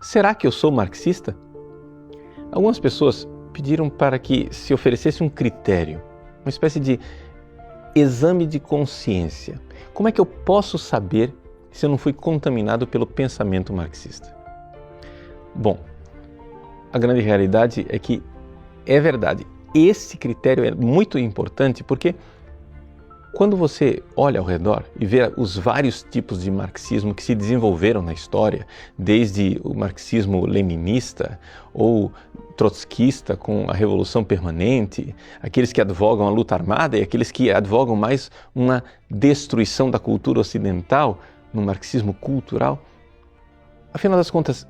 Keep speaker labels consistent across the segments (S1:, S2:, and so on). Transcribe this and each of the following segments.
S1: Será que eu sou marxista? Algumas pessoas pediram para que se oferecesse um critério, uma espécie de exame de consciência. Como é que eu posso saber se eu não fui contaminado pelo pensamento marxista? Bom, a grande realidade é que é verdade. Esse critério é muito importante porque quando você olha ao redor e vê os vários tipos de marxismo que se desenvolveram na história, desde o marxismo leninista ou trotskista com a Revolução Permanente, aqueles que advogam a luta armada e aqueles que advogam mais uma destruição da cultura ocidental no marxismo cultural, afinal das contas,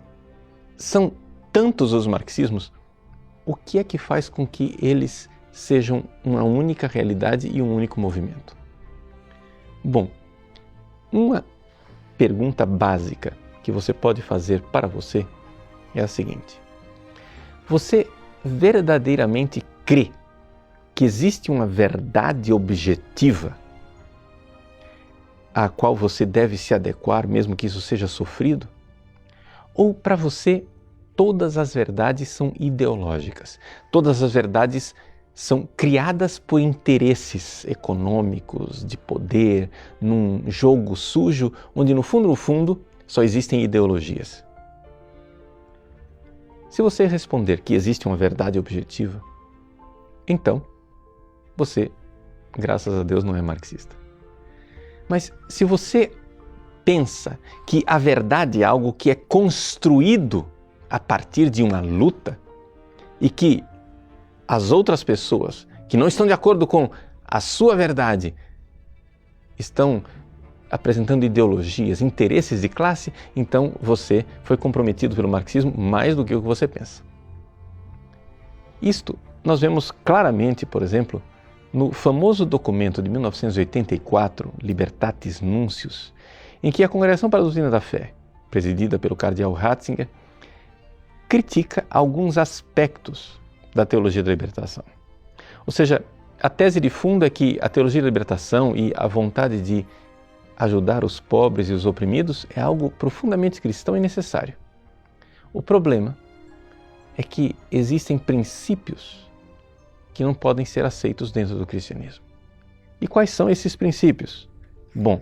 S1: são tantos os marxismos, o que é que faz com que eles sejam uma única realidade e um único movimento? Bom, uma pergunta básica que você pode fazer para você é a seguinte: você verdadeiramente crê que existe uma verdade objetiva à qual você deve se adequar, mesmo que isso seja sofrido? Ou para você todas as verdades são ideológicas? Todas as verdades são criadas por interesses econômicos, de poder, num jogo sujo, onde no fundo, só existem ideologias? Se você responder que existe uma verdade objetiva, então você, graças a Deus, não é marxista. Mas se você pensa que a verdade é algo que é construído a partir de uma luta e que as outras pessoas que não estão de acordo com a sua verdade estão apresentando ideologias, interesses de classe, então você foi comprometido pelo marxismo mais do que o que você pensa. Isto nós vemos claramente, por exemplo, no famoso documento de 1984, Libertatis Nuncius, em que a Congregação para a Doutrina da Fé, presidida pelo cardeal Ratzinger, critica alguns aspectos da teologia da libertação. Ou seja, a tese de fundo é que a teologia da libertação e a vontade de ajudar os pobres e os oprimidos é algo profundamente cristão e necessário. O problema é que existem princípios que não podem ser aceitos dentro do cristianismo. E quais são esses princípios? Bom,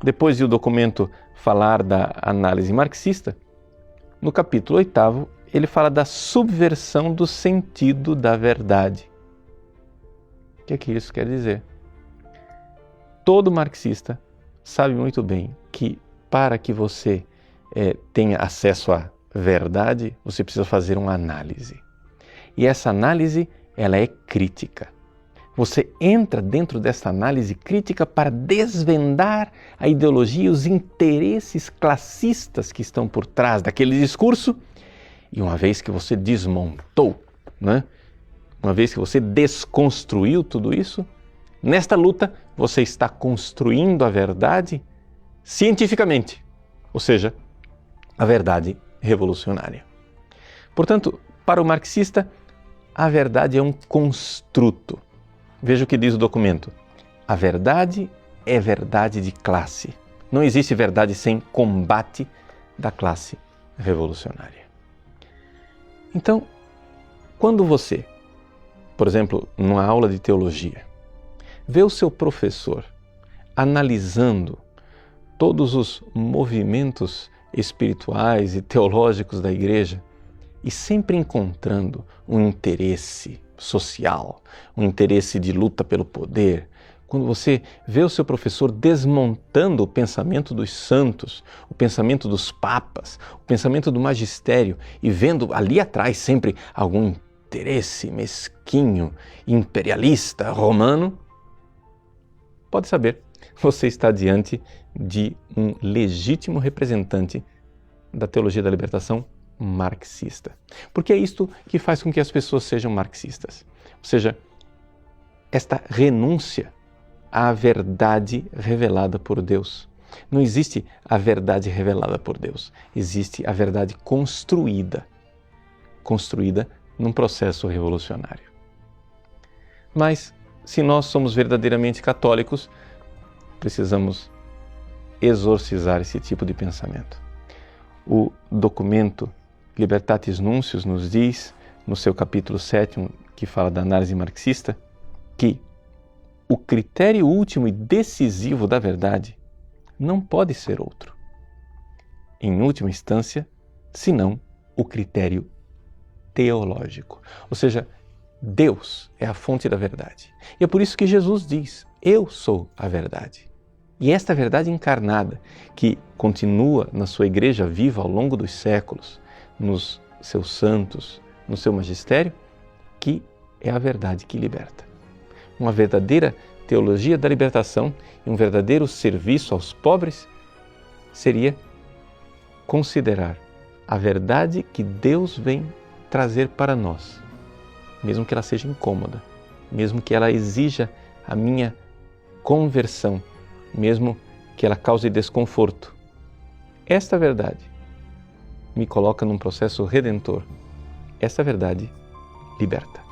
S1: depois de o documento falar da análise marxista, no capítulo 8º, ele fala da subversão do sentido da verdade. O que é que isso quer dizer? Todo marxista sabe muito bem que para que você tenha acesso à verdade, você precisa fazer uma análise. E essa análise, ela é crítica. Você entra dentro dessa análise crítica para desvendar a ideologia e os interesses classistas que estão por trás daquele discurso. E uma vez que você desmontou, uma vez que você desconstruiu tudo isso, nesta luta você está construindo a verdade cientificamente, ou seja, a verdade revolucionária. Portanto, para o marxista, a verdade é um construto. Veja o que diz o documento. A verdade é verdade de classe. Não existe verdade sem combate da classe revolucionária. Então, quando você, por exemplo, numa aula de teologia, vê o seu professor analisando todos os movimentos espirituais e teológicos da igreja e sempre encontrando um interesse social, um interesse de luta pelo poder, quando você vê o seu professor desmontando o pensamento dos santos, o pensamento dos papas, o pensamento do magistério e vendo ali atrás sempre algum interesse mesquinho, imperialista, romano, pode saber, você está diante de um legítimo representante da teologia da libertação marxista. Porque é isto que faz com que as pessoas sejam marxistas. Ou seja, esta renúncia à verdade revelada por Deus. Não existe a verdade revelada por Deus. Existe a verdade construída num processo revolucionário. Mas, se nós somos verdadeiramente católicos, precisamos exorcizar esse tipo de pensamento. O documento Libertatis Nuncius nos diz, no seu capítulo 7, que fala da análise marxista, que o critério último e decisivo da verdade não pode ser outro, em última instância, senão o critério teológico. Ou seja, Deus é a fonte da verdade. E é por isso que Jesus diz, eu sou a verdade. E esta verdade encarnada, que continua na sua igreja viva ao longo dos séculos, nos seus santos, no seu magistério, que é a verdade que liberta. Uma verdadeira teologia da libertação e um verdadeiro serviço aos pobres seria considerar a verdade que Deus vem trazer para nós, mesmo que ela seja incômoda, mesmo que ela exija a minha conversão, mesmo que ela cause desconforto. Esta verdade me coloca num processo redentor. Esta verdade liberta.